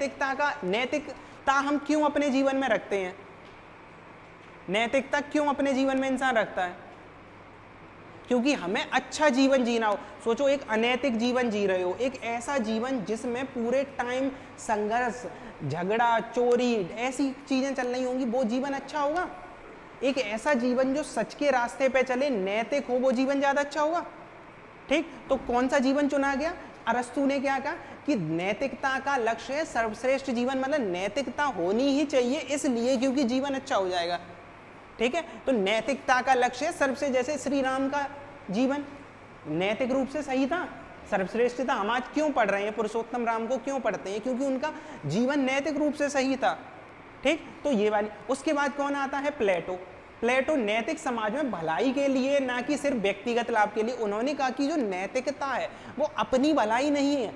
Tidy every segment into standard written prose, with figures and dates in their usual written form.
नैतिकता हम क्यों अपने जीवन में रखते हैं? नैतिकता क्यों अपने जीवन में इंसान रखता है? क्योंकि हमें अच्छा जीवन जीना हो। सोचो, एक अनैतिक जीवन जी रहे हो, एक ऐसा जीवन जिसमें पूरे टाइम संघर्ष, झगड़ा, चोरी, ऐसी चीजें चल रही होंगी, वो जीवन अच्छा होगा? एक ऐसा जीवन जो सच के रास्ते पे चले, नैतिक हो, वो जीवन ज्यादा अच्छा होगा। ठीक, तो कौन सा जीवन चुना गया? अरस्तु ने क्या कहा कि नैतिकता का लक्ष्य है सर्वश्रेष्ठ जीवन, मतलब नैतिकता होनी ही चाहिए इसलिए क्योंकि जीवन अच्छा हो जाएगा। ठीक है, तो नैतिकता का लक्ष्य है सर्वसे, जैसे श्री राम का जीवन नैतिक रूप से सही था, सर्वश्रेष्ठ था। हम आज क्यों पढ़ रहे हैं पुरुषोत्तम राम को? क्यों पढ़ते हैं? क्योंकि उनका जीवन नैतिक रूप से सही था। ठीक, तो ये वाली। उसके बाद कौन आता है? प्लेटो। प्लेटो नैतिक समाज में भलाई के लिए, ना कि सिर्फ व्यक्तिगत लाभ के लिए। उन्होंने कहा कि जो नैतिकता है वो अपनी भलाई नहीं है।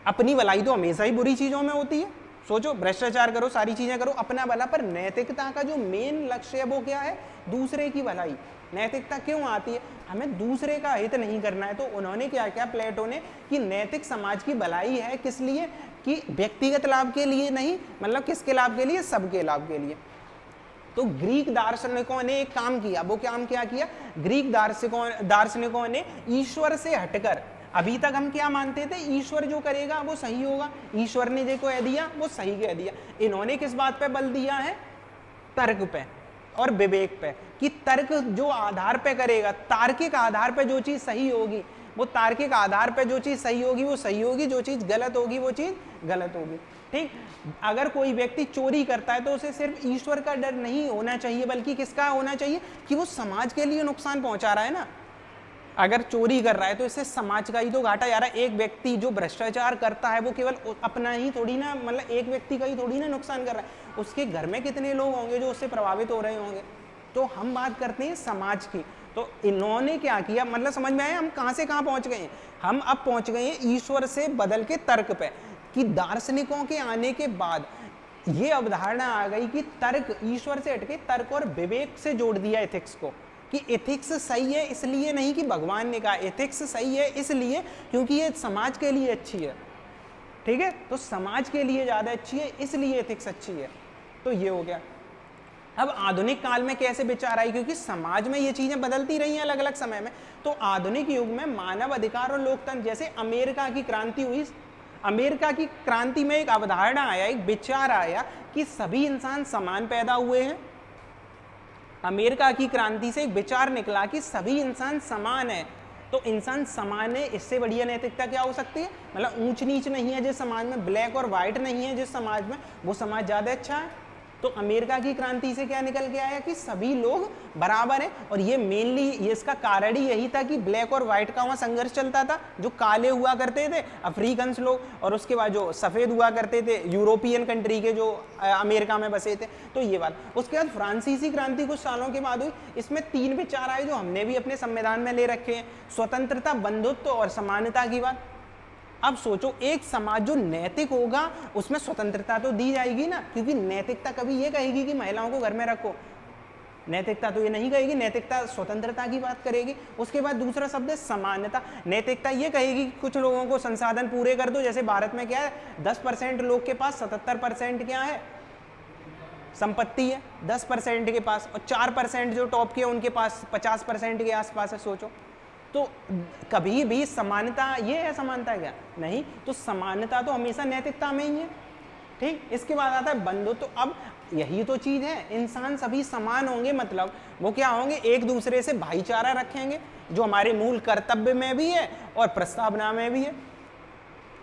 अपनी भलाई तो हमेशा ही बुरी चीजों में होती है। सोचो, भ्रष्टाचार करो, सारी चीजें करो, अपना भला, पर नैतिकता का जो मेन लक्ष्य है वो क्या है? दूसरे की भलाई। नैतिकता क्यों आती है? हमें दूसरे का हित नहीं करना है। तो उन्होंने क्या किया प्लेटो ने कि नैतिक समाज की भलाई है, किस लिए? कि व्यक्तिगत लाभ के लिए नहीं, मतलब किसके लाभ के लिए? सबके लाभ के लिए। तो ग्रीक दार्शनिकों ने एक काम किया। वो काम क्या किया? ग्रीक दार्शनिकों ने ईश्वर से हटकर, अभी तक हम क्या मानते थे? ईश्वर जो करेगा वो सही होगा, ईश्वर ने जो कह दिया वो सही कह दिया। इन्होंने किस बात पे बल दिया है? तर्क पे और विवेक पे, कि तर्क जो आधार पे करेगा, तार्किक आधार पे जो चीज सही होगी वो तार्किक आधार पे जो चीज सही होगी वो सही होगी, जो चीज गलत होगी वो चीज गलत होगी। ठीक, अगर कोई व्यक्ति चोरी करता है तो उसे सिर्फ ईश्वर का डर नहीं होना चाहिए, बल्कि किसका होना चाहिए? कि वो समाज के लिए नुकसान पहुंचा रहा है ना। अगर चोरी कर रहा है तो इससे समाज का ही तो घाटा जा रहा है। एक व्यक्ति जो भ्रष्टाचार करता है वो केवल अपना ही थोड़ी ना, मतलब एक व्यक्ति का ही थोड़ी ना नुकसान कर रहा है, उसके घर में कितने लोग होंगे जो उससे प्रभावित हो रहे होंगे। तो हम बात करते हैं समाज की। तो इन्होंने क्या किया, मतलब समझ में आया हम कहां से कहां पहुंच गए हैं? हम अब पहुंच गए हैं ईश्वर से बदल के तर्क पे, कि दार्शनिकों के आने के बाद ये अवधारणा आ गई कि तर्क, ईश्वर से हटके तर्क और विवेक से जोड़ दिया एथिक्स को, कि एथिक्स सही है इसलिए नहीं कि भगवान ने कहा, एथिक्स सही है इसलिए क्योंकि ये समाज के लिए अच्छी है। ठीक है, तो समाज के लिए ज्यादा अच्छी है इसलिए एथिक्स अच्छी है। तो ये हो गया। अब आधुनिक काल में कैसे विचार आई? क्योंकि समाज में ये चीजें बदलती रही हैं अलग अलग समय में। तो आधुनिक युग में मानव अधिकार और लोकतंत्र, जैसे अमेरिका की क्रांति हुई, अमेरिका की क्रांति में एक अवधारणा आया, एक विचार आया कि सभी इंसान समान पैदा हुए हैं। अमेरिका की क्रांति से एक विचार निकला कि सभी इंसान समान है। तो इंसान समान है, इससे बढ़िया नैतिकता क्या हो सकती है? मतलब ऊंच नीच नहीं है जिस समाज में, ब्लैक और व्हाइट नहीं है जिस समाज में, वो समाज ज्यादा अच्छा है। तो अमेरिका की क्रांति से क्या निकल के आया? कि सभी लोग बराबर हैं। और ये मेनली, ये इसका कारण ही यही था कि ब्लैक और व्हाइट का वहाँ संघर्ष चलता था। जो काले हुआ करते थे अफ्रीकन्स लोग, और उसके बाद जो सफ़ेद हुआ करते थे यूरोपियन कंट्री के जो अमेरिका में बसे थे। तो ये बात। उसके बाद फ्रांसीसी क्रांति कुछ सालों के बाद हुई। इसमें 3 विचार आए जो हमने भी अपने संविधान में ले रखे हैं: स्वतंत्रता, बंधुत्व और समानता की बात। अब सोचो, एक समाज जो नैतिक होगा उसमें स्वतंत्रता तो दी जाएगी ना, क्योंकि नैतिकता कभी ये कहेगी कि महिलाओं को घर में रखो, नैतिकता तो ये नहीं कहेगी, नैतिकता स्वतंत्रता की बात करेगी। उसके बाद दूसरा शब्द है समानता। नैतिकता ये कहेगी कि कुछ लोगों को संसाधन पूरे कर दो, जैसे भारत में क्या है, 10% लोग के पास 77% क्या है? संपत्ति है 10% के पास, और 4% जो टॉप के उनके पास 50% के आसपास है। सोचो, तो कभी भी समानता ये है? समानता क्या? नहीं। तो समानता तो हमेशा नैतिकता में ही है। ठीक, इसके बाद आता है बंधुत्व। तो अब यही तो चीज है, इंसान सभी समान होंगे, मतलब वो क्या होंगे? एक दूसरे से भाईचारा रखेंगे, जो हमारे मूल कर्तव्य में भी है और प्रस्तावना में भी है।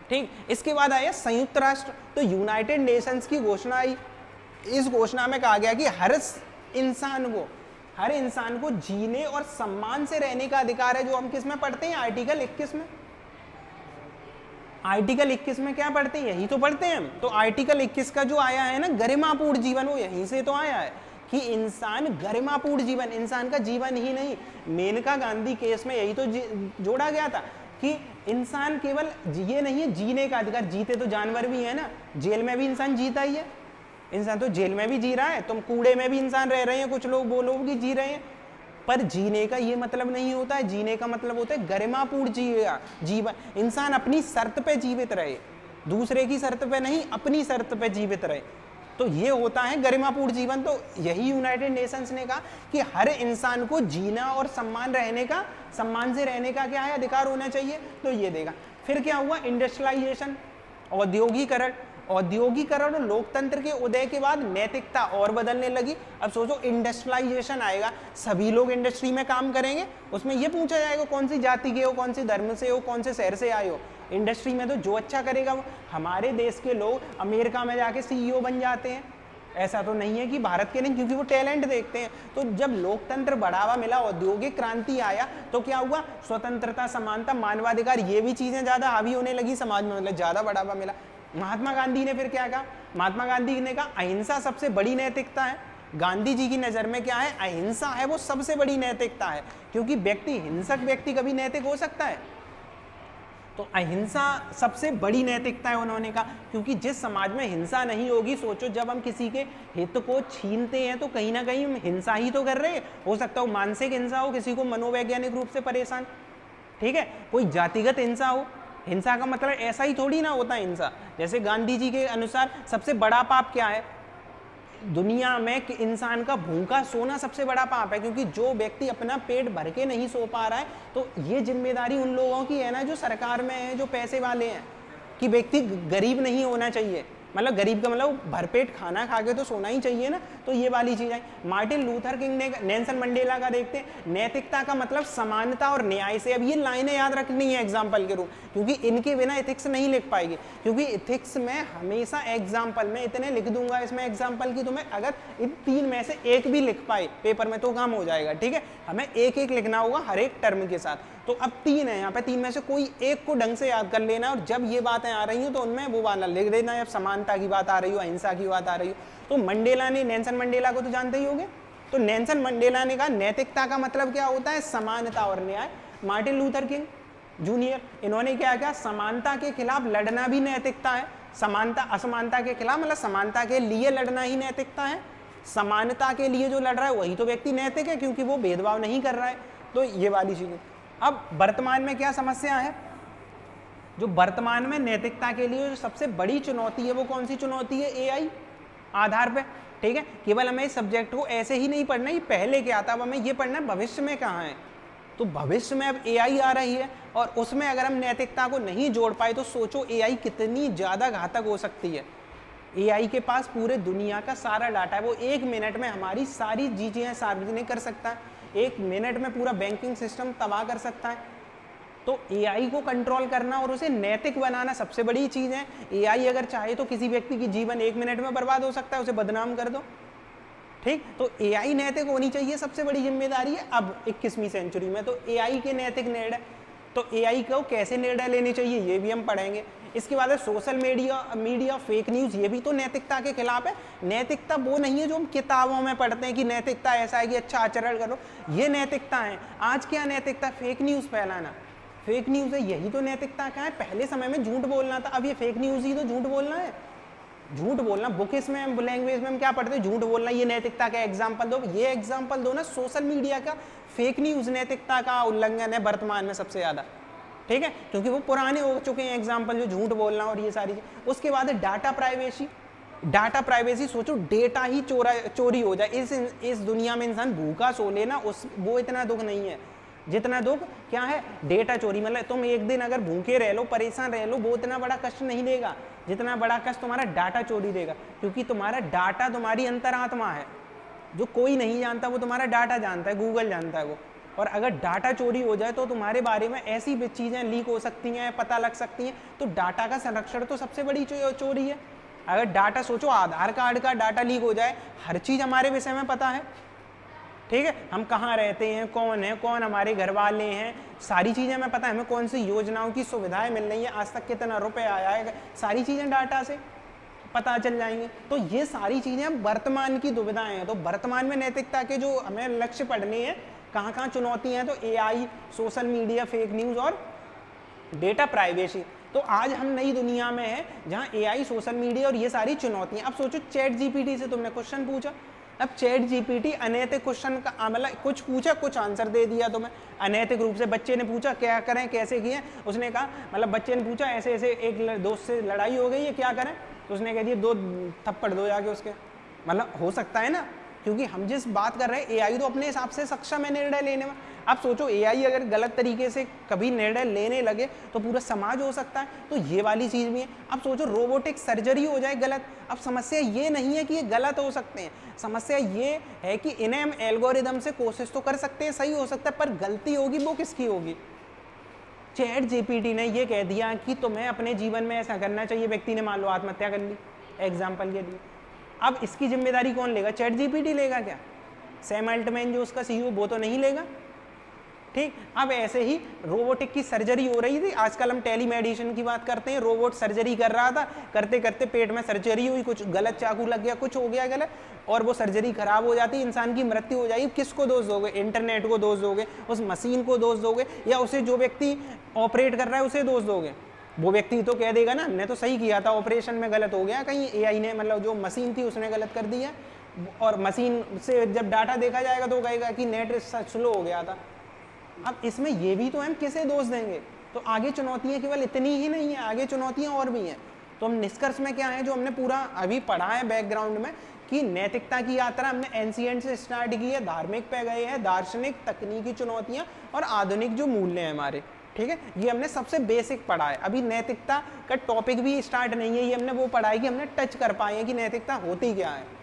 ठीक, इसके बाद आया संयुक्त राष्ट्र। तो यूनाइटेड नेशंस की घोषणा आई। इस घोषणा में कहा गया कि हर इंसान को जीने और सम्मान से रहने का अधिकार है, जो हम किस में पढ़ते हैं? आर्टिकल 21 में। आर्टिकल 21 में क्या पढ़ते हैं? यही तो पढ़ते हैं हम। तो आर्टिकल 21 का जो आया है ना, गरिमापूर्ण जीवन, वो यहीं से तो आया है कि इंसान गरिमापूर्ण जीवन, इंसान का जीवन ही नहीं, मेनका गांधी केस में यही तो जोड़ा गया था कि इंसान केवल ये नहीं है जीने का अधिकार, जीते तो जानवर भी है ना, जेल में भी इंसान जीता ही है, इंसान तो जेल में भी जी रहा है, तुम कूड़े में भी इंसान रह रहे हैं, कुछ लोग वो लोग भी जी रहे हैं। पर जीने का ये मतलब नहीं होता है, जीने का मतलब होता है गरिमापूर्ण जीवन, इंसान अपनी शर्त पे जीवित रहे। दूसरे की शर्त पे नहीं, अपनी शर्त पे जीवित रहे। तो ये होता है गरिमापूर्ण जीवन। तो यही यूनाइटेड नेशंस ने कहा कि हर इंसान को जीना और सम्मान से रहने का क्या है, अधिकार होना चाहिए। तो ये देगा। फिर क्या हुआ, इंडस्ट्रियलाइजेशन, औद्योगिकरण और लोकतंत्र के उदय के बाद नैतिकता और बदलने लगी। अब सोचो, इंडस्ट्रियलाइजेशन आएगा, सभी लोग इंडस्ट्री में काम करेंगे, उसमें ये पूछा जाएगा कौन सी जाति के हो, कौन सी धर्म से हो, कौन से शहर से आए हो। इंडस्ट्री में तो जो अच्छा करेगा वो। हमारे देश के लोग अमेरिका में जाके CEO बन जाते हैं, ऐसा तो नहीं है कि भारत के नहीं, क्योंकि वो टैलेंट देखते हैं। तो जब लोकतंत्र बढ़ावा मिला, औद्योगिक क्रांति आया, तो क्या हुआ, स्वतंत्रता, समानता, मानवाधिकार, ये भी चीजें ज्यादा हावी होने लगी समाज में, मतलब ज्यादा बढ़ावा मिला। महात्मा गांधी ने फिर क्या कहा, महात्मा गांधी ने कहा अहिंसा सबसे बड़ी नैतिकता है। गांधी जी की नजर में क्या है, अहिंसा है वो सबसे बड़ी नैतिकता है, क्योंकि हिंसक व्यक्ति कभी नैतिक हो सकता है। तो अहिंसा सबसे बड़ी नैतिकता है उन्होंने कहा, क्योंकि जिस समाज में हिंसा नहीं होगी, सोचो जब हम किसी के हित को छीनते हैं तो कहीं ना कहीं हम हिंसा ही तो कर रहे हैं। हो सकता हो मानसिक हिंसा हो, किसी को मनोवैज्ञानिक रूप से परेशान, ठीक है, कोई जातिगत हिंसा हो। हिंसा का मतलब ऐसा ही थोड़ी ना होता हिंसा। जैसे गांधी जी के अनुसार सबसे बड़ा पाप क्या है दुनिया में, कि इंसान का भूखा सोना सबसे बड़ा पाप है, क्योंकि जो व्यक्ति अपना पेट भर के नहीं सो पा रहा है, तो ये जिम्मेदारी उन लोगों की है ना जो सरकार में है, जो पैसे वाले हैं, कि व्यक्ति गरीब नहीं होना चाहिए। मतलब गरीब का मतलब भरपेट खाना खा के तो सोना ही चाहिए ना। तो ये वाली चीज है। मार्टिन लूथर किंग ने, नेल्सन मंडेला का देखते हैं, नैतिकता का मतलब समानता और न्याय से। अब ये लाइनें याद रखनी है एग्जाम्पल के रूप, क्योंकि इनके बिना एथिक्स नहीं लिख पाएगी, क्योंकि एथिक्स में हमेशा एग्जाम्पल में इतने लिख दूंगा इसमें एग्जाम्पल की, तुम्हें अगर इन 3 में से एक भी लिख पाए पेपर में तो काम हो जाएगा, ठीक है। हमें एक एक लिखना होगा हर एक टर्म के साथ। तो अब 3 है यहाँ पे, 3 में से कोई एक को ढंग से याद कर लेना, और जब ये बातें आ रही हो तो उनमें वो वाला लिख देना। जब समानता की बात आ रही हो, अहिंसा की बात आ रही हो, तो मंडेला ने, नेल्सन मंडेला को तो जानते ही होंगे, तो नेल्सन मंडेला ने कहा नैतिकता का मतलब क्या होता है, समानता और न्याय। मार्टिन लूथर किंग जूनियर, इन्होंने क्या किया, समानता के खिलाफ लड़ना भी नैतिकता है। समानता असमानता के खिलाफ, मतलब समानता के लिए लड़ना ही नैतिकता है। समानता के लिए जो लड़ रहा है वही तो व्यक्ति नैतिक है, क्योंकि वो भेदभाव नहीं कर रहा है। तो ये वाली चीजें। अब वर्तमान में क्या समस्या है, जो वर्तमान में नैतिकता के लिए जो सबसे बड़ी चुनौती है वो कौन सी चुनौती है, AI आधार पे, ठीक है। केवल हमें इस सब्जेक्ट को ऐसे ही नहीं पढ़ना, ये पहले क्या था, अब हमें ये पढ़ना है भविष्य में कहाँ है। तो भविष्य में अब AI आ रही है, और उसमें अगर हम नैतिकता को नहीं जोड़ पाए तो सोचो AI कितनी ज्यादा घातक हो सकती है। AI के पास पूरे दुनिया का सारा डाटा है, वो 1 मिनट में हमारी सारी चीजें सार्वजनिक कर सकता है, 1 मिनट में पूरा बैंकिंग सिस्टम तबाह कर सकता है। तो AI को कंट्रोल करना और उसे नैतिक बनाना सबसे बड़ी चीज है। AI अगर चाहे तो किसी व्यक्ति की जीवन 1 मिनट में बर्बाद हो सकता है, उसे बदनाम कर दो, ठीक। तो AI नैतिक होनी चाहिए, सबसे बड़ी जिम्मेदारी है अब 21वीं सेंचुरी में। तो AI के नैतिक निर्णय, तो AI को कैसे निर्णय लेने चाहिए ये भी हम पढ़ेंगे। इसके बाद सोशल मीडिया फेक न्यूज़, ये भी तो नैतिकता के खिलाफ है। नैतिकता वो नहीं है जो हम किताबों में पढ़ते हैं कि नैतिकता ऐसा है कि अच्छा आचरण करो, ये नैतिकता है। आज क्या नैतिकता, फेक न्यूज़ फैलाना, फेक न्यूज़ है, यही तो नैतिकता का है। पहले समय में झूठ बोलना था, अब ये फेक न्यूज़ ही तो झूठ बोलना है। झूठ बोलना, बुक इसमें लैंग्वेज में हम क्या पढ़ते हैं, झूठ बोलना, ये नैतिकता का एग्जाम्पल दो। ये एग्जाम्पल दो ना, सोशल मीडिया का फेक न्यूज़ नैतिकता का उल्लंघन है वर्तमान में सबसे ज़्यादा, ठीक है, क्योंकि वो पुराने हो चुके हैं एग्जाम्पल, जो झूठ बोलना और ये सारी चीज़। उसके बाद है डाटा प्राइवेसी। डाटा प्राइवेसी, सोचो डेटा ही चोरी हो जाए, इस दुनिया में इंसान भूखा सो लेना, वो इतना दुख नहीं है जितना दुख क्या है डेटा चोरी। मतलब तुम एक दिन अगर भूखे रह लो, परेशान रह लो, वो इतना बड़ा कष्ट नहीं देगा जितना बड़ा कष्ट तुम्हारा डाटा चोरी देगा, क्योंकि तुम्हारा डाटा तुम्हारी अंतरात्मा है। जो कोई नहीं जानता वो तुम्हारा डाटा जानता है, गूगल जानता है वो। और अगर डाटा चोरी हो जाए तो तुम्हारे बारे में ऐसी भी चीज़ें लीक हो सकती हैं, पता लग सकती हैं। तो डाटा का संरक्षण तो सबसे बड़ी चोरी है। अगर डाटा, सोचो आधार कार्ड का डाटा लीक हो जाए, हर चीज़ हमारे विषय में पता है, ठीक है, हम कहाँ रहते हैं, कौन है, कौन हमारे घर वाले हैं, सारी चीज़ें हमें पता है, हमें कौन सी योजनाओं की सुविधाएं मिल रही हैं, आज तक कितना रुपए आया है, सारी चीज़ें डाटा से पता चल जाएंगी। तो ये सारी चीज़ें वर्तमान की दुविधाएं हैं। तो वर्तमान में नैतिकता के जो हमें लक्ष्य पढ़ने हैं, कहाँ कहाँ चुनौतियाँ हैं, तो AI, social media, fake news और डेटा प्राइवेसी। तो आज हम नई दुनिया में हैं जहाँ AI, सोशल मीडिया और ये सारी चुनौतियाँ। अब सोचो ChatGPT से तुमने क्वेश्चन पूछा, अब चैट जीपीटी अनैतिक क्वेश्चन का मतलब कुछ पूछा, कुछ आंसर दे दिया तुम्हें अनैतिक रूप से। बच्चे ने पूछा क्या करें कैसे किए, उसने कहा मतलब बच्चे ने पूछा ऐसे ऐसे एक दोस्त से लड़ाई हो गई है क्या करें, तो उसने कह दिया 2 थप्पड़ दो जाके उसके। मतलब हो सकता है ना, क्योंकि हम जिस बात कर रहे हैं एआई तो अपने हिसाब से सक्षम है निर्णय लेने में। अब सोचो एआई अगर गलत तरीके से कभी निर्णय लेने लगे तो पूरा समाज हो सकता है, तो ये वाली चीज भी है। अब सोचो रोबोटिक सर्जरी हो जाए गलत, अब समस्या ये नहीं है कि ये गलत हो सकते हैं, समस्या ये है कि इन्हें हम एल्गोरिदम से कोशिश तो कर सकते हैं, सही हो सकता है, पर गलती होगी वो किसकी होगी। चैट जीपीटी ने ये कह दिया कि तुम्हें अपने जीवन में ऐसा करना चाहिए, व्यक्ति ने मान लो आत्महत्या कर ली एग्जाम्पल के लिए, अब इसकी जिम्मेदारी कौन लेगा, चैट जीपीटी लेगा क्या, सैम अल्टमैन जो उसका सीईओ वो तो नहीं लेगा। ठीक, अब ऐसे ही रोबोटिक की सर्जरी हो रही थी, आजकल हम टेलीमेडिसिन की बात करते हैं, रोबोट सर्जरी कर रहा था, करते करते पेट में सर्जरी हुई, कुछ गलत चाकू लग गया, कुछ हो गया गलत, और वो सर्जरी खराब हो जाती, इंसान की मृत्यु हो जाएगी। किसको दोष दोगे, इंटरनेट को दोष दोगे, उस मशीन को दोष दोगे, या उसे जो व्यक्ति ऑपरेट कर रहा है उसे दोष दोगे। वो व्यक्ति तो कह देगा ना हमने तो सही किया था, ऑपरेशन में गलत हो गया, कहीं एआई ने मतलब जो मशीन थी उसने गलत कर दिया, और मशीन से जब डाटा देखा जाएगा तो कहेगा कि नेट स्लो हो गया था। अब इसमें ये भी तो हम किसे दोष देंगे। तो आगे चुनौतियां केवल इतनी ही नहीं है, आगे चुनौतियां और भी हैं। तो हम निष्कर्ष में क्या है जो हमने पूरा अभी पढ़ा है बैकग्राउंड में, कि नैतिकता की यात्रा हमने एंशिएंट से स्टार्ट की है, धार्मिक पे गए हैं, दार्शनिक तकनीकी चुनौतियां और आधुनिक जो मूल्य हैं हमारे, ठीक है, ये हमने सबसे बेसिक पढ़ा है। अभी नैतिकता का टॉपिक भी स्टार्ट नहीं है, ये हमने वो पढ़ा है कि हमने टच कर पाए हैं कि नैतिकता होती क्या है।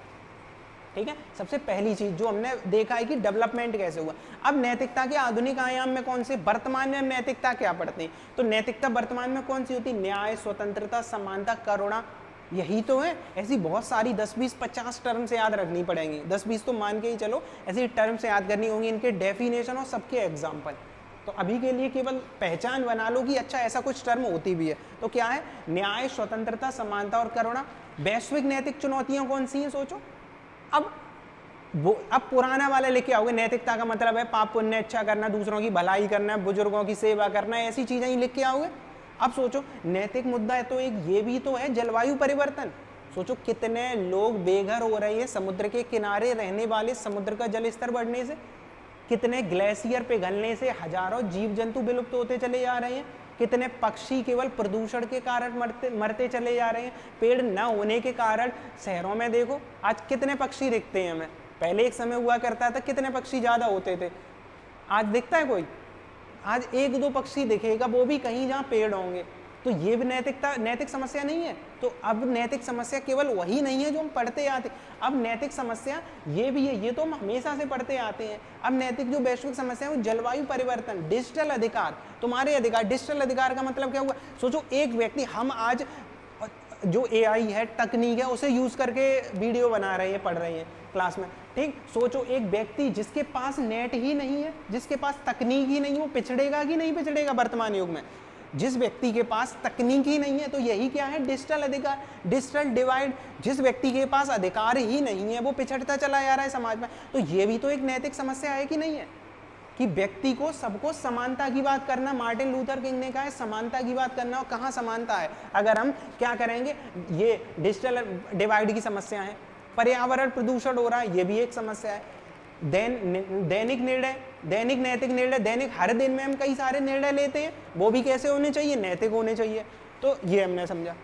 ठीक है, सबसे पहली चीज जो हमने देखा है कि डेवलपमेंट कैसे हुआ। अब नैतिकता के आधुनिक आयाम में कौन से, वर्तमान में हम नैतिकता क्या पढ़ते हैं, तो नैतिकता वर्तमान में कौन सी होती है, न्याय, स्वतंत्रता, समानता, करुणा, यही तो है। ऐसी बहुत सारी 10, 20, 50 टर्म से याद रखनी पड़ेंगी, 10, 20 तो मान के ही चलो, ऐसी टर्म से याद करनी होंगी, इनके डेफिनेशन और सबके एग्जाम्पल। तो अभी के लिए केवल पहचान बना लो कि अच्छा ऐसा कुछ टर्म होती भी है। तो क्या है, न्याय, स्वतंत्रता, समानता और करुणा। वैश्विक नैतिक चुनौतियां कौन सी हैं सोचो। अब पुराना वाला लेके आओगे, नैतिकता का मतलब है पाप पुण्य अच्छा करना, दूसरों की भलाई करना, बुजुर्गों की सेवा करना, ऐसी चीजें ही लिख के आओगे। अब सोचो नैतिक मुद्दा है तो एक ये भी तो है जलवायु परिवर्तन। सोचो कितने लोग बेघर हो रहे हैं समुद्र के किनारे रहने वाले, समुद्र का जल स्तर बढ़ने से, कितने ग्लेशियर पिघलने से हजारों जीव जंतु विलुप्त होते चले जा रहे हैं, कितने पक्षी केवल प्रदूषण के कारण मरते चले जा रहे हैं, पेड़ न होने के कारण। शहरों में देखो आज कितने पक्षी दिखते हैं हमें, पहले एक समय हुआ करता था कितने पक्षी ज्यादा होते थे, आज दिखता है कोई, आज 1-2 पक्षी दिखेगा, वो भी कहीं जहाँ पेड़ होंगे। तो ये भी नैतिक समस्या नहीं है। तो अब नैतिक समस्या केवल वही नहीं है जो हम पढ़ते आते, अब नैतिक समस्या ये भी है, ये तो हम हमेशा से पढ़ते आते हैं। अब नैतिक जो वैश्विक समस्या है वो जलवायु परिवर्तन, डिजिटल अधिकार, तुम्हारे अधिकार। डिजिटल अधिकार का मतलब क्या हुआ, सोचो एक व्यक्ति, हम आज जो एआई है, तकनीक है, उसे यूज करके वीडियो बना रहे हैं, पढ़ रहे हैं क्लास में, ठीक। सोचो एक व्यक्ति जिसके पास नेट ही नहीं है, जिसके पास तकनीक ही नहीं, वो पिछड़ेगा कि नहीं पिछड़ेगा वर्तमान युग में। जिस व्यक्ति के पास तकनीक ही नहीं है, तो यही क्या है, डिजिटल अधिकार, डिजिटल डिवाइड। जिस व्यक्ति के पास अधिकार ही नहीं है वो पिछड़ता चला जा रहा है समाज में। तो ये भी तो एक नैतिक समस्या है कि नहीं है, कि व्यक्ति को सबको समानता की बात करना। मार्टिन लूथर किंग ने कहा है समानता की बात करना, और कहाँ समानता है अगर हम क्या करेंगे, ये डिजिटल डिवाइड की समस्या है। पर्यावरण प्रदूषण हो रहा है, ये भी एक समस्या है। दैनिक निर्णय, दैनिक नैतिक निर्णय, दैनिक हर दिन में हम कई सारे निर्णय लेते हैं, वो भी कैसे होने चाहिए, नैतिक होने चाहिए। तो ये हमने समझा।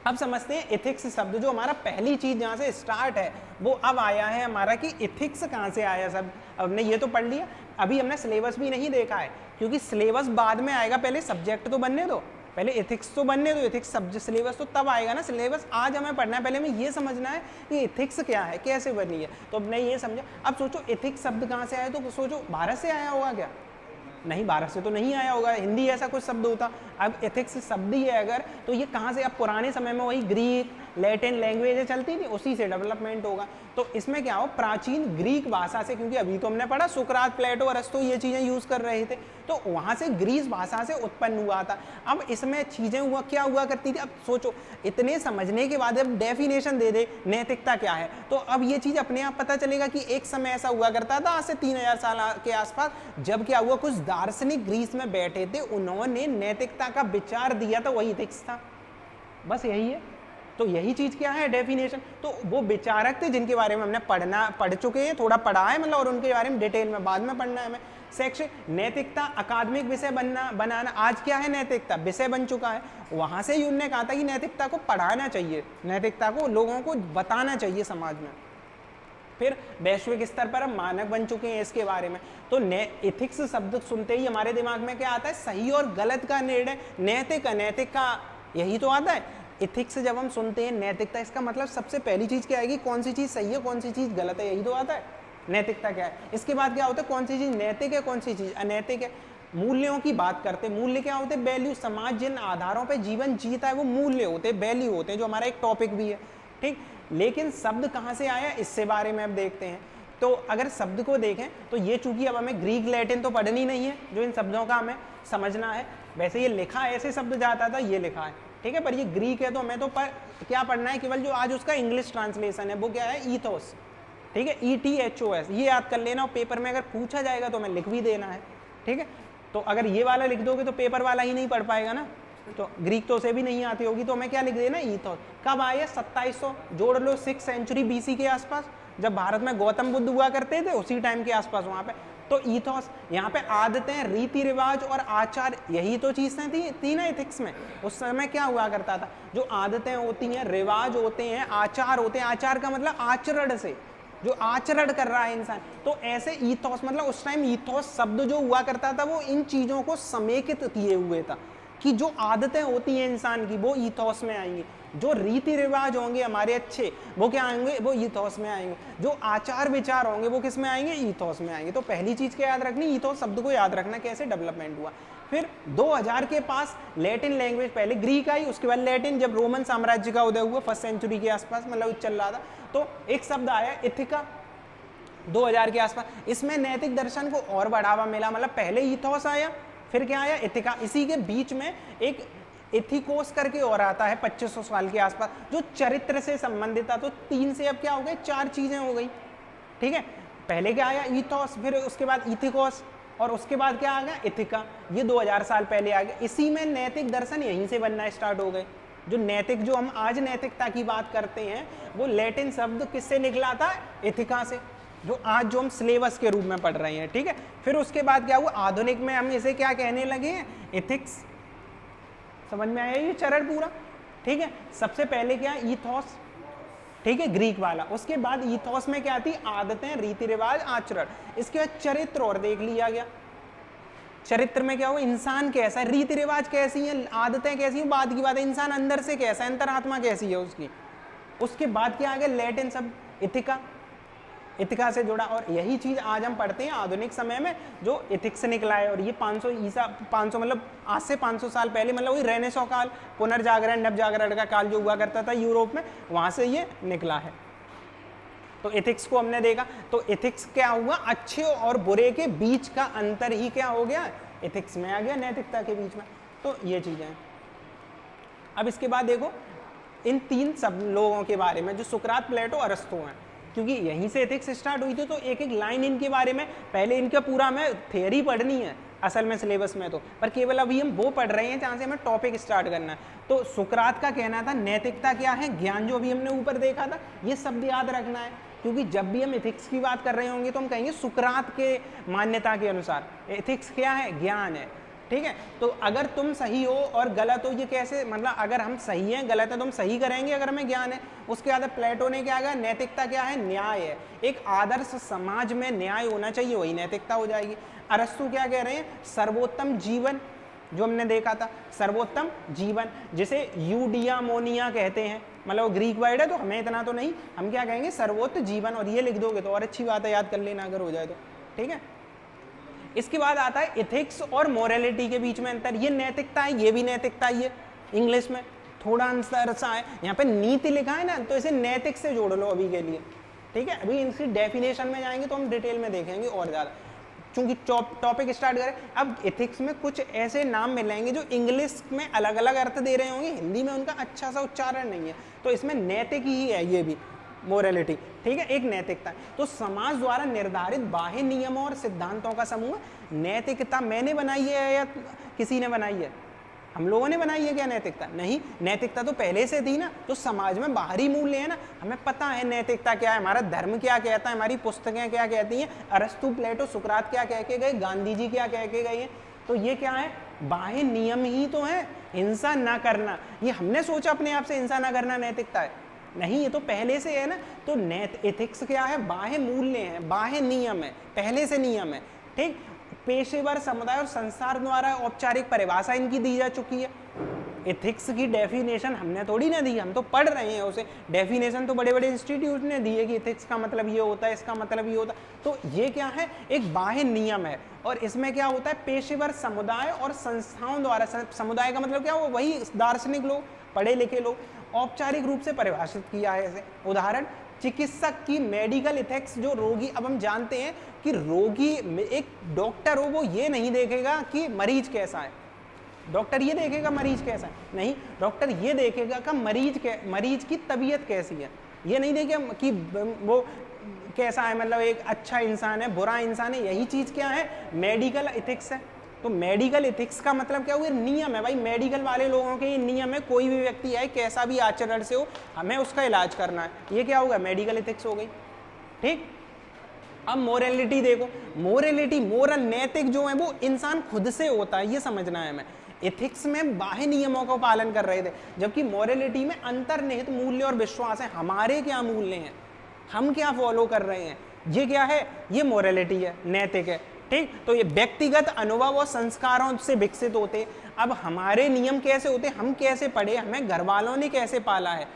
अब समझते हैं इथिक्स शब्द, जो हमारा पहली चीज जहाँ से स्टार्ट है वो अब आया है हमारा, कि इथिक्स कहाँ से आया। सब हमने ये तो पढ़ लिया, अभी हमने सिलेबस भी नहीं देखा है, क्योंकि सिलेबस बाद में आएगा, पहले सब्जेक्ट तो बनने दो, पहले एथिक्स तो बनने दो, एथिक्स सब्जेक्ट सिलेबस तो तब आएगा ना। सिलेबस आज हमें पढ़ना है, पहले हमें ये समझना है कि एथिक्स क्या है, कैसे बनी है। तो हमने ये समझा। अब सोचो एथिक्स शब्द कहाँ से आया, तो सोचो भारत से आया होगा क्या, नहीं, भारत से तो नहीं आया होगा, हिंदी ऐसा कुछ शब्द होता। अब एथिक्स शब्द ही है अगर, तो ये कहाँ से, अब पुराने समय में वही ग्रीक लैटिन लैंग्वेज चलती थी, उसी से डेवलपमेंट होगा। तो इसमें क्या हो, प्राचीन ग्रीक भाषा से, क्योंकि अभी तो हमने पढ़ा सुकरात, प्लेटो, अरस्तु ये चीजें यूज कर रहे थे, तो वहां से ग्रीस भाषा से उत्पन्न हुआ था। अब इसमें चीजें क्या हुआ करती थी। अब सोचो इतने समझने के बाद अब डेफिनेशन दे दे नैतिकता क्या है, तो अब ये चीज अपने आप पता चलेगा कि एक समय ऐसा हुआ करता था, आज से 3000 साल के आसपास, जब क्या हुआ, कुछ दार्शनिक ग्रीस में बैठे थे, उन्होंने नैतिकता का विचार दिया था, वही एथिक्स था। बस यही है। तो यही चीज क्या है, डेफिनेशन। तो वो विचारक थे जिनके बारे में हमने पढ़ चुके हैं, थोड़ा पढ़ा है मतलब, और उनके बारे में डिटेल में बाद में पढ़ना है हमें। सेक्शन नैतिकता अकादमिक विषय बनाना, आज क्या है, नैतिकता विषय बन चुका है। वहां से ही उन्होंने कहा था कि नैतिकता को पढ़ाना चाहिए, नैतिकता को लोगों को बताना चाहिए समाज में। फिर वैश्विक स्तर पर हम मानक बन चुके हैं इसके बारे में। तो एथिक्स शब्द सुनते ही हमारे दिमाग में क्या आता है, सही और गलत का निर्णय, नैतिक अनैतिक का, यही तो आता है। एथिक्स जब हम सुनते हैं नैतिकता, इसका मतलब सबसे पहली चीज क्या आएगी, कौन सी चीज सही है कौन सी चीज गलत है, यही तो आता है। नैतिकता क्या है, इसके बाद क्या होता है, कौन सी चीज नैतिक है कौन सी चीज अनैतिक है। मूल्यों की बात करते हैं, मूल्य क्या होते हैं, वैल्यू। समाज जिन आधारों पे जीवन जीता है वो मूल्य होते हैं, वैल्यू होते हैं, जो हमारा एक टॉपिक भी है, ठीक। लेकिन शब्द कहाँ से आया, इससे बारे में अब देखते हैं। तो अगर शब्द को देखें तो ये चूंकि अब हमें ग्रीक लैटिन तो पढ़नी नहीं है, जो इन शब्दों का हमें समझना है। वैसे ये लिखा ऐसे शब्द जाता था, ये लिखा है, ठीक है, पर ये ग्रीक है तो हमें तो क्या पढ़ना है, केवल जो आज उसका इंग्लिश ट्रांसलेशन है वो क्या है, ईथोस, ठीक है, ETHOS, ये याद कर लेना। और पेपर में अगर पूछा जाएगा तो हमें लिख भी देना है, ठीक है। तो अगर ये वाला लिख दोगे तो पेपर वाला ही नहीं पढ़ पाएगा ना, तो ग्रीक तो उसे भी नहीं आती होगी, तो हमें क्या लिख देना, ईथोस। कब आया, 2700, जोड़ लो 6 सेंचुरी BC के आसपास, जब भारत में गौतम बुद्ध हुआ करते थे उसी टाइम के आसपास वहां पे। तो ईथोस, यहाँ पे आदतें, रीति रिवाज और आचार, यही तो चीजें थी ना एथिक्स में। उस समय क्या हुआ करता था, जो आदतें होती हैं, रिवाज होते हैं, आचार होते हैं, आचार का मतलब आचरण से, जो आचरण कर रहा है इंसान, तो ऐसे ईथोस, मतलब उस टाइम ईथोस शब्द जो हुआ करता था वो इन चीजों को समेकित किए हुए था, कि जो आदतें होती हैं इंसान की वो ईथोस में आएंगी, जो रीति रिवाज होंगे हमारे अच्छे वो क्या आएंगे, वो ईथोस में आएंगे, जो आचार विचार होंगे वो किस में आएंगे, ईथोस में आएंगे। तो पहली चीज क्या याद रखनी, ईथोस शब्द को याद रखना, कैसे डेवलपमेंट हुआ। फिर 2000 के पास लैटिन लैंग्वेज, पहले ग्रीक आई उसके बाद लैटिन, जब रोमन साम्राज्य का उदय हुआ 1st सेंचुरी के आसपास, मतलब चल रहा था, तो एक शब्द आया एथिका 2000 के आसपास। इसमें नैतिक दर्शन को और बढ़ावा मिला, मतलब पहले ईथोस आया फिर क्या आया, एथिका। इसी के बीच में एक एथिकोस करके और आता है 2500 साल के आसपास, जो चरित्र से संबंधित था। तो 3 से अब क्या हो गए, 4 चीजें हो गई, ठीक है। पहले क्या आया, ईथोस, फिर उसके बाद इथिकोस, और उसके बाद क्या आ गया, एथिका। ये 2000 साल पहले आ गया। इसी में नैतिक दर्शन यहीं से बनना स्टार्ट हो गए। जो नैतिक, जो हम आज नैतिकता की बात करते हैं, वो लैटिन शब्द किससे निकला था, एथिका से, जो आज जो हम सिलेबस के रूप में पढ़ रहे हैं, ठीक है। फिर उसके बाद क्या हुआ, आधुनिक में हम इसे क्या कहने लगे हैं, एथिक्स। समझ में आया ये चरण पूरा, ठीक है। सबसे पहले क्या, ईथोस, ठीक है, ग्रीक वाला। उसके बाद ईथोस में क्या थी, आदतें, रीति रिवाज, आचरण। इसके बाद चरित्र और देख लिया गया। चरित्र में क्या हुआ, इंसान कैसा है, रीति रिवाज कैसी हैं, आदतें कैसी हैं, बाद की बात है, इंसान अंदर से कैसा है, अंतरात्मा कैसी है उसकी। उसके बाद क्या आ गया, लैटिन शब्द इथिका, इथिका से जुड़ा। और यही चीज आज हम पढ़ते हैं आधुनिक समय में, जो इथिक्स से निकला है। और ये 500 मतलब आज से 500 साल पहले, मतलब वही रेनेसो काल, पुनर्जागरण, नवजागरण का काल जो हुआ करता था यूरोप में, वहां से ये निकला है। तो एथिक्स को हमने देखा। तो एथिक्स क्या हुआ, अच्छे और बुरे के बीच का अंतर ही क्या हो गया, एथिक्स में आ गया, नैतिकता के बीच में। तो ये चीजें हैं। अब इसके बाद देखो इन 3 सब लोगों के बारे में, जो सुकरात, प्लेटो, अरस्तु हैं, क्योंकि यहीं से एथिक्स स्टार्ट हुई थी। तो एक एक लाइन इनके बारे में, पहले इनका पूरा हमें थियरी पढ़नी है असल में सिलेबस में, तो पर केवल अभी हम वो पढ़ रहे हैं जहाँ से हमें टॉपिक स्टार्ट करना है। तो सुकरात का कहना था नैतिकता क्या है, ज्ञान, जो अभी हमने ऊपर देखा था, ये शब्द याद रखना है, क्योंकि जब भी हम एथिक्स की बात कर रहे होंगे तो हम कहेंगे सुकरात के मान्यता के अनुसार एथिक्स क्या है, ज्ञान है, ठीक है। तो अगर तुम सही हो और गलत हो, ये कैसे, मतलब अगर हम सही हैं गलत है तो हम सही करेंगे अगर हमें ज्ञान है। उसके बाद प्लेटो ने क्या कहा, नैतिकता क्या है, न्याय है, एक आदर्श समाज में न्याय होना चाहिए, वही नैतिकता हो जाएगी। अरस्तु क्या कह रहे हैं, सर्वोत्तम जीवन, जो हमने देखा था, सर्वोत्तम जीवन, जिसे यूडियामोनिया कहते हैं, मतलब ग्रीक वर्ड है तो हमें इतना तो नहीं, हम क्या कहेंगे, सर्वोत्तम जीवन। और ये लिख दोगे तो और अच्छी बात है, याद कर लेना अगर हो जाए तो, ठीक है। इसके बाद आता है एथिक्स और मोरालिटी के बीच में अंतर। ये नैतिकता है, ये भी नैतिकता ही है, इंग्लिश में थोड़ा अंतर सा है। यहाँ पे नीति लिखा है ना, तो इसे नैतिक से जोड़ लो अभी के लिए, ठीक है। अभी इनकी डेफिनेशन में जाएंगे तो हम डिटेल में देखेंगे और ज़्यादा, चूंकि टॉपिक स्टार्ट करें। अब एथिक्स में कुछ ऐसे नाम मिलेंगे जो इंग्लिश में अलग अलग अर्थ दे रहे होंगे, हिंदी में उनका अच्छा सा उच्चारण नहीं है, तो इसमें नैतिक ही है ये भी, मोरालिटी, ठीक है, एक नैतिकता। तो समाज द्वारा निर्धारित बाह्य नियमों और सिद्धांतों का समूह नैतिकता। मैंने बनाई है या किसी ने बनाई है, हम लोगों ने बनाई है क्या नैतिकता? नहीं, नैतिकता तो पहले से थी ना। तो समाज में बाहरी मूल्य है ना, हमें पता है नैतिकता क्या है, हमारा धर्म क्या कहता है, हमारी पुस्तकें क्या कहती हैं, अरस्तु, प्लेटो, सुकरात क्या कह के गए, गांधी जी क्या कह के गए हैं। तो ये क्या है? बाह्य नियम ही तो है, हिंसा ना करना। ये हमने सोचा अपने आप से हिंसा ना करना नैतिकता है? नहीं, ये तो पहले से है ना। तो एथिक्स क्या है? बाह्य मूल्य है, बाह्य नियम है, पहले से नियम है। ठीक, पेशेवर, समुदाय और संसार द्वारा औपचारिक परिभाषा इनकी दी जा चुकी है। एथिक्स की डेफिनेशन हमने थोड़ी ना दी, हम तो पढ़ रहे हैं उसे। डेफिनेशन तो बड़े बड़े इंस्टीट्यूट ने दी है कि एथिक्स का मतलब ये होता है, इसका मतलब ये होता है। तो ये क्या है? एक बाह्य नियम है। और इसमें क्या होता है? पेशेवर, समुदाय और संस्थाओं द्वारा, समुदाय का मतलब क्या हो? वही दार्शनिक लोग, पढ़े लिखे लोग, औपचारिक रूप से परिभाषित किया है इसे। उदाहरण, चिकित्सक की मेडिकल इथिक्स, जो रोगी, अब हम जानते हैं कि रोगी, एक डॉक्टर हो वो ये नहीं देखेगा कि मरीज कैसा है, डॉक्टर ये देखेगा मरीज कैसा है, नहीं, डॉक्टर ये देखेगा कि मरीज की तबीयत कैसी है। ये नहीं देखेगा कि वो कैसा है, मतलब एक अच्छा इंसान है, बुरा इंसान है। यही चीज क्या है? मेडिकल इथिक्स है। तो मेडिकल इथिक्स का मतलब क्या हुआ? नियम है भाई, मेडिकल वाले लोगों के ये नियम है, कोई भी व्यक्ति आए कैसा भी आचरण से हो, हमें उसका इलाज करना है। ये क्या होगा? मेडिकल इथिक्स हो गई। ठीक, अब मोरलिटी देखो, मोरलिटी, मोरल, नैतिक जो है वो इंसान खुद से होता है, ये समझना है हमें। एथिक्स में बाह्य नियमों का पालन कर रहे थे, जबकि मोरलिटी में अंतर्निहित मूल्य और विश्वास है। हमारे क्या मूल्य हैं, हम क्या फॉलो कर रहे हैं, ये क्या है? ये मोरलिटी है, नैतिक है। ठीक, तो ये व्यक्तिगत अनुभव और संस्कारों से विकसित होते। अब हमारे नियम कैसे होते? हम कैसे पढ़े, हमें घर वालों ने कैसे पाला है,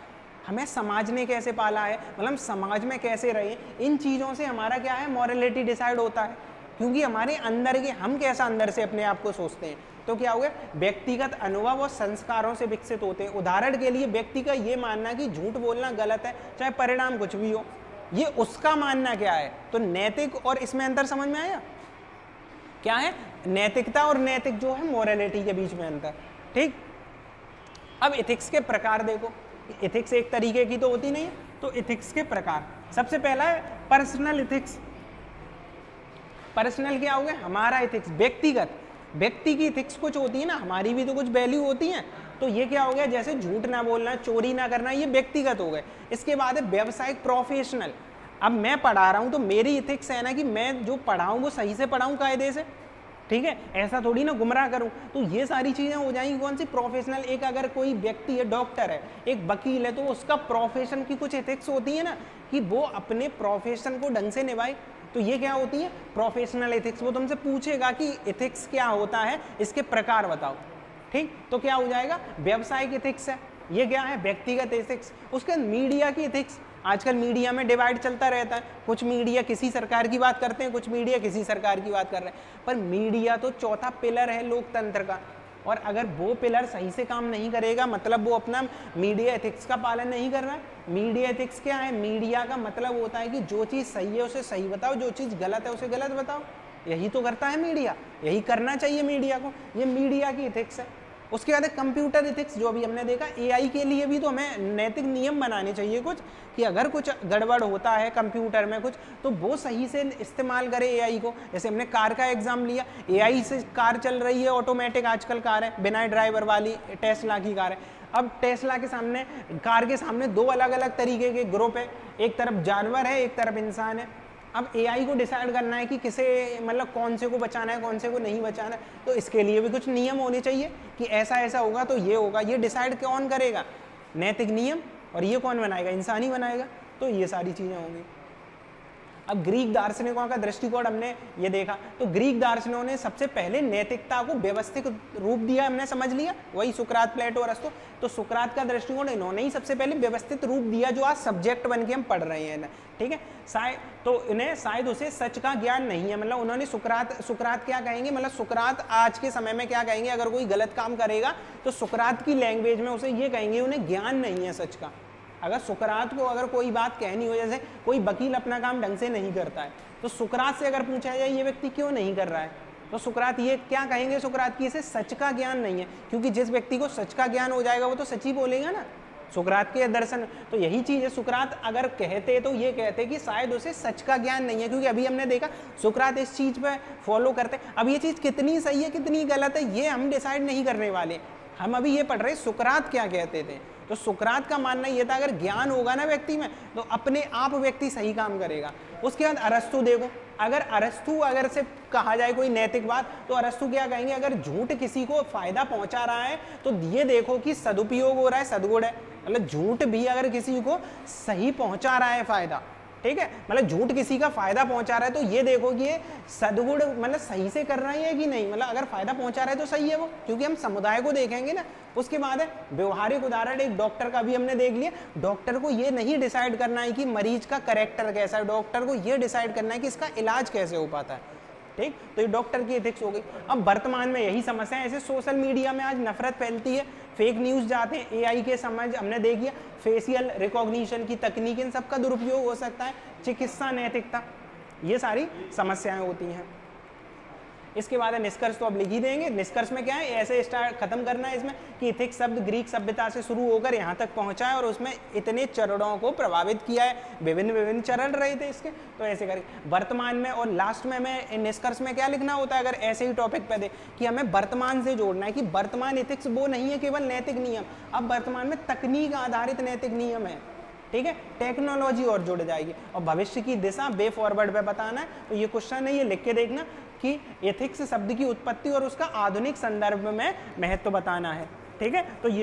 हमें समाज ने कैसे पाला है, मतलब समाज में कैसे रहे, इन चीज़ों से हमारा क्या है? मॉरलिटी डिसाइड होता है। क्योंकि हमारे अंदर के, हम कैसा अंदर से अपने आप को सोचते हैं। तो क्या हो गया? व्यक्तिगत अनुभव और संस्कारों से विकसित होते हैं। उदाहरण के लिए, व्यक्ति का ये मानना कि झूठ बोलना गलत है, चाहे परिणाम कुछ भी हो, ये उसका मानना क्या है। तो नैतिक और इसमें अंतर समझ में आया? क्या है? नैतिकता और नैतिक जो है मोरलिटी के बीच में अंतर। ठीक, अब एथिक्स के प्रकार देखो। एथिक्स एक तरीके की तो होती नहीं है। तो एथिक्स के प्रकार, सबसे पहला है पर्सनल एथिक्स। पर्सनल क्या हो गया? हमारा एथिक्स, व्यक्तिगत, व्यक्ति की एथिक्स कुछ होती है ना, हमारी भी तो कुछ वैल्यू होती है। तो ये क्या हो गया? जैसे झूठ ना बोलना, चोरी ना करना, ये व्यक्तिगत हो गए। इसके बाद है व्यवसायिक, प्रोफेशनल। अब मैं पढ़ा रहा हूं तो मेरी इथिक्स है ना कि मैं जो पढ़ाऊं वो सही से पढ़ाऊं, कायदे से। ठीक है, ऐसा थोड़ी ना गुमराह करूं। तो ये सारी चीजें हो जाएंगी कौन सी? प्रोफेशनल। एक अगर कोई व्यक्ति है, डॉक्टर है, एक वकील है, तो उसका प्रोफेशन की कुछ एथिक्स होती है ना कि वो अपने प्रोफेशन को ढंग से निभाए। तो ये क्या होती है? Professional ethics. वो तुमसे पूछेगा कि एथिक्स क्या होता है, इसके प्रकार बताओ। ठीक, तो क्या हो जाएगा? व्यवसायिक एथिक्स है। ये क्या है? व्यक्तिगत एथिक्स। उसके मीडिया की एथिक्स। आजकल मीडिया में डिवाइड चलता रहता है, कुछ मीडिया किसी सरकार की बात करते हैं, कुछ मीडिया किसी सरकार की बात कर रहे हैं। पर मीडिया तो चौथा पिलर है लोकतंत्र का, और अगर वो पिलर सही से काम नहीं करेगा, मतलब वो अपना मीडिया एथिक्स का पालन नहीं कर रहा है। मीडिया एथिक्स क्या है? मीडिया का मतलब होता है कि जो चीज़ सही है उसे सही बताओ, जो चीज़ गलत है उसे गलत बताओ। यही तो करता है मीडिया, यही करना चाहिए मीडिया को। ये मीडिया की एथिक्स है। उसके बाद कंप्यूटर एथिक्स, जो अभी हमने देखा। एआई के लिए भी तो हमें नैतिक नियम बनाने चाहिए कुछ, कि अगर कुछ गड़बड़ होता है कंप्यूटर में कुछ, तो वो सही से इस्तेमाल करे एआई को। जैसे हमने कार का एग्जाम लिया, एआई से कार चल रही है, ऑटोमेटिक आजकल कार है, बिना ड्राइवर वाली टेस्ला की कार है। अब टेस्ला के सामने, कार के सामने दो अलग अलग तरीके के ग्रुप है, एक तरफ जानवर है, एक तरफ इंसान है। अब एआई को डिसाइड करना है कि किसे, मतलब कौन से को बचाना है, कौन से को नहीं बचाना है। तो इसके लिए भी कुछ नियम होने चाहिए कि ऐसा ऐसा होगा तो ये होगा। ये डिसाइड कौन करेगा? नैतिक नियम। और ये कौन बनाएगा? इंसान ही बनाएगा। तो ये सारी चीजें होंगी। अब ग्रीक दार्शनिकों का दृष्टिकोण हमने ये देखा, तो ग्रीक दार्शनिकों ने सबसे पहले नैतिकता को व्यवस्थित रूप दिया, हमने समझ लिया, वही सुकरात, प्लेटो, अरस्तु। तो सुकरात का दृष्टिकोण इन्होंने ही सबसे पहले व्यवस्थित रूप दिया, जो आज सब्जेक्ट बन के हम पढ़ रहे हैं। ठीक है, तो इन्हें शायद उसे सच का ज्ञान नहीं है, मतलब उन्होंने सुकरात क्या कहेंगे, मतलब सुकरात आज के समय में क्या कहेंगे, अगर कोई गलत काम करेगा तो सुकरात की लैंग्वेज में उसे ये कहेंगे, उन्हें ज्ञान नहीं है सच का। अगर सुकरात को अगर कोई बात कहनी हो, जैसे कोई वकील अपना काम ढंग से नहीं करता है, तो सुकरात से अगर पूछा जाए ये व्यक्ति क्यों नहीं कर रहा है, तो सुकरात ये क्या कहेंगे, सुकरात की इसे सच का ज्ञान नहीं है, क्योंकि जिस व्यक्ति को सच का ज्ञान हो जाएगा वो तो सच ही बोलेगा ना, सुकरात के दर्शन। तो यही चीज है, सुकरात अगर कहते तो ये कहते कि शायद उसे सच का ज्ञान नहीं है, क्योंकि अभी हमने देखा सुकरात इस चीज पे फॉलो करते। अब ये चीज कितनी सही है कितनी गलत है ये हम डिसाइड नहीं करने वाले, हम अभी ये पढ़ रहे सुकरात क्या कहते थे। तो सुकरात का मानना ये था अगर ज्ञान होगा ना व्यक्ति में तो अपने आप व्यक्ति सही काम करेगा। उसके बाद अरस्तु देखो, अगर अरस्तु अगर से कहा जाए कोई नैतिक बात तो अरस्तु क्या कहेंगे, अगर झूठ किसी को फायदा पहुंचा रहा है तो ये देखो कि सदुपयोग हो रहा है, सदगुण है। मतलब झूठ भी अगर किसी को सही पहुंचा रहा है फायदा, ठीक है, मतलब झूठ किसी का फायदा पहुंचा रहा है तो ये देखो कि ये सदगुण मतलब सही से कर रहा है कि नहीं, मतलब अगर फायदा पहुंचा रहा है तो सही है वो, क्योंकि हम समुदाय को देखेंगे ना। उसके बाद है व्यवहारिक उदाहरण, एक डॉक्टर का भी हमने देख लिया। डॉक्टर को ये नहीं डिसाइड करना है कि मरीज का कैरेक्टर कैसा है, डॉक्टर को ये डिसाइड करना है कि इसका इलाज कैसे हो पाता है, ठीक। तो ये डॉक्टर की एथिक्स हो गई। अब वर्तमान में यही समस्या है, ऐसे सोशल मीडिया में आज नफरत फैलती है, फेक न्यूज जाते हैं, एआई के समझ हमने देख लिया, फेशियल रिकॉग्निशन की तकनीक, इन सबका दुरुपयोग हो सकता है, चिकित्सा नैतिकता, ये सारी समस्याएं होती हैं। इसके बाद है निष्कर्ष, तो अब लिख ही देंगे। निष्कर्ष में क्या है, ऐसे स्टार्ट खत्म करना है इसमें कि इथिक्स शब्द ग्रीक सभ्यता से शुरू होकर यहाँ तक पहुंचा है और उसमें इतने चरणों को प्रभावित किया है, विभिन्न चरण रहे थे इसके, तो ऐसे करके वर्तमान में और लास्ट में हमें निष्कर्ष में क्या लिखना होता है अगर ऐसे ही टॉपिक पे दे कि हमें वर्तमान से जोड़ना है कि वर्तमान इथिक्स वो नहीं है केवल नैतिक नियम, अब वर्तमान में तकनीक आधारित नैतिक नियम है, ठीक है, टेक्नोलॉजी और जुड़ जाएगी और भविष्य की दिशा वे फॉरवर्ड पे बताना है। तो ये क्वेश्चन है, ये लिख के देखना कि एथिक्स शब्द की उत्पत्ति और उसका आधुनिक संदर्भ में महत्व बताना है, ठीक है। तो ये